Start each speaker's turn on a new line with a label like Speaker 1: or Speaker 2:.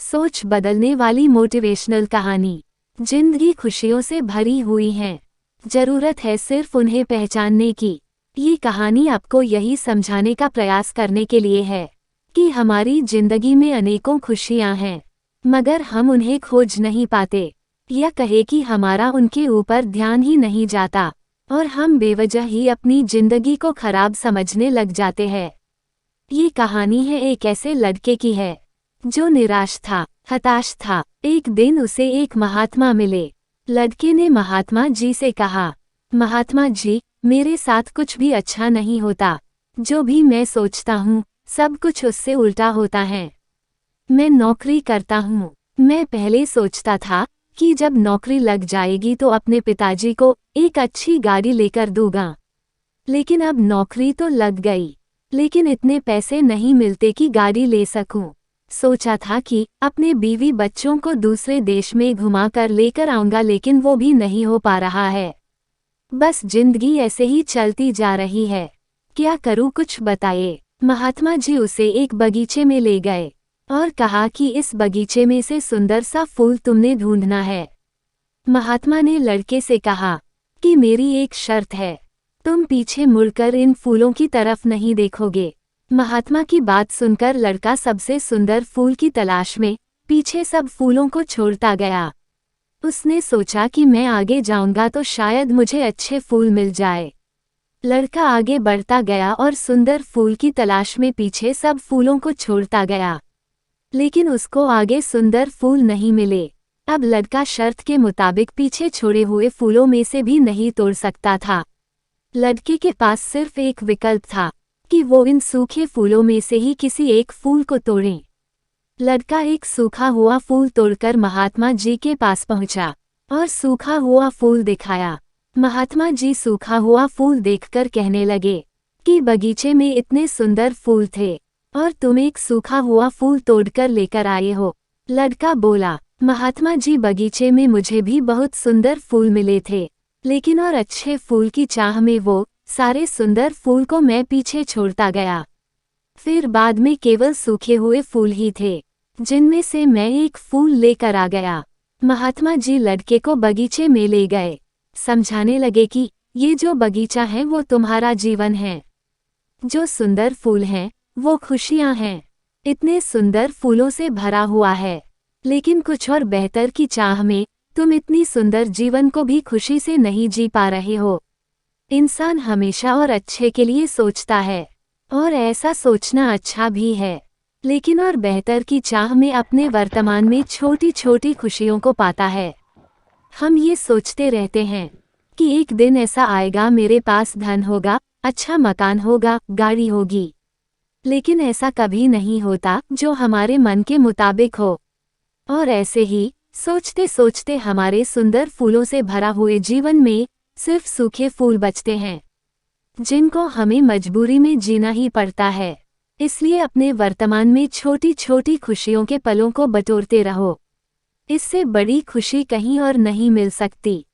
Speaker 1: सोच बदलने वाली मोटिवेशनल कहानी। जिंदगी खुशियों से भरी हुई है, जरूरत है सिर्फ उन्हें पहचानने की। ये कहानी आपको यही समझाने का प्रयास करने के लिए है कि हमारी जिंदगी में अनेकों खुशियां हैं, मगर हम उन्हें खोज नहीं पाते, या कहे कि हमारा उनके ऊपर ध्यान ही नहीं जाता और हम बेवजह ही अपनी जिंदगी को खराब समझने लग जाते हैं। ये कहानी है एक ऐसे लड़के की है जो निराश था, हताश था। एक दिन उसे एक महात्मा मिले। लड़के ने महात्मा जी से कहा, महात्मा जी, मेरे साथ कुछ भी अच्छा नहीं होता। जो भी मैं सोचता हूँ सब कुछ उससे उल्टा होता है। मैं नौकरी करता हूँ। मैं पहले सोचता था कि जब नौकरी लग जाएगी तो अपने पिताजी को एक अच्छी गाड़ी लेकर दूंगा, लेकिन अब नौकरी तो लग गई, लेकिन इतने पैसे नहीं मिलते कि गाड़ी ले सकूं। सोचा था कि अपने बीवी बच्चों को दूसरे देश में घुमा कर लेकर आऊंगा, लेकिन वो भी नहीं हो पा रहा है। बस जिंदगी ऐसे ही चलती जा रही है। क्या करूं, कुछ बताइए। महात्मा जी उसे एक बगीचे में ले गए और कहा कि इस बगीचे में से सुंदर सा फूल तुमने ढूंढना है। महात्मा ने लड़के से कहा कि मेरी एक शर्त है, तुम पीछे मुड़कर इन फूलों की तरफ नहीं देखोगे। महात्मा की बात सुनकर लड़का सबसे सुंदर फूल की तलाश में पीछे सब फूलों को छोड़ता गया। उसने सोचा कि मैं आगे जाऊंगा तो शायद मुझे अच्छे फूल मिल जाए। लड़का आगे बढ़ता गया और सुंदर फूल की तलाश में पीछे सब फूलों को छोड़ता गया, लेकिन उसको आगे सुंदर फूल नहीं मिले। अब लड़का शर्त के मुताबिक पीछे छोड़े हुए फूलों में से भी नहीं तोड़ सकता था। लड़के के पास सिर्फ एक विकल्प था कि वो इन सूखे फूलों में से ही किसी एक फूल को तोड़े। लड़का एक सूखा हुआ फूल तोड़कर महात्मा जी के पास पहुंचा और सूखा हुआ फूल दिखाया। महात्मा जी सूखा हुआ फूल देखकर कहने लगे कि बगीचे में इतने सुंदर फूल थे और तुम एक सूखा हुआ फूल तोड़कर लेकर आए हो। लड़का बोला, महात्मा जी, बगीचे में मुझे भी बहुत सुंदर फूल मिले थे, लेकिन और अच्छे फूल की चाह में वो सारे सुंदर फूल को मैं पीछे छोड़ता गया। फिर बाद में केवल सूखे हुए फूल ही थे, जिनमें से मैं एक फूल लेकर आ गया। महात्मा जी लड़के को बगीचे में ले गए, समझाने लगे कि ये जो बगीचा है वो तुम्हारा जीवन है। जो सुंदर फूल हैं वो खुशियां हैं। इतने सुंदर फूलों से भरा हुआ है, लेकिन कुछ और बेहतर की चाह में तुम इतनी सुंदर जीवन को भी खुशी से नहीं जी पा रहे हो। इंसान हमेशा और अच्छे के लिए सोचता है, और ऐसा सोचना अच्छा भी है, लेकिन और बेहतर की चाह में अपने वर्तमान में छोटी छोटी खुशियों को पाता है। हम ये सोचते रहते हैं कि एक दिन ऐसा आएगा, मेरे पास धन होगा, अच्छा मकान होगा, गाड़ी होगी, लेकिन ऐसा कभी नहीं होता जो हमारे मन के मुताबिक हो। और ऐसे ही सोचते सोचते हमारे सुंदर फूलों से भरा हुए जीवन में सिर्फ सूखे फूल बचते हैं, जिनको हमें मजबूरी में जीना ही पड़ता है। इसलिए अपने वर्तमान में छोटी छोटी खुशियों के पलों को बटोरते रहो। इससे बड़ी खुशी कहीं और नहीं मिल सकती।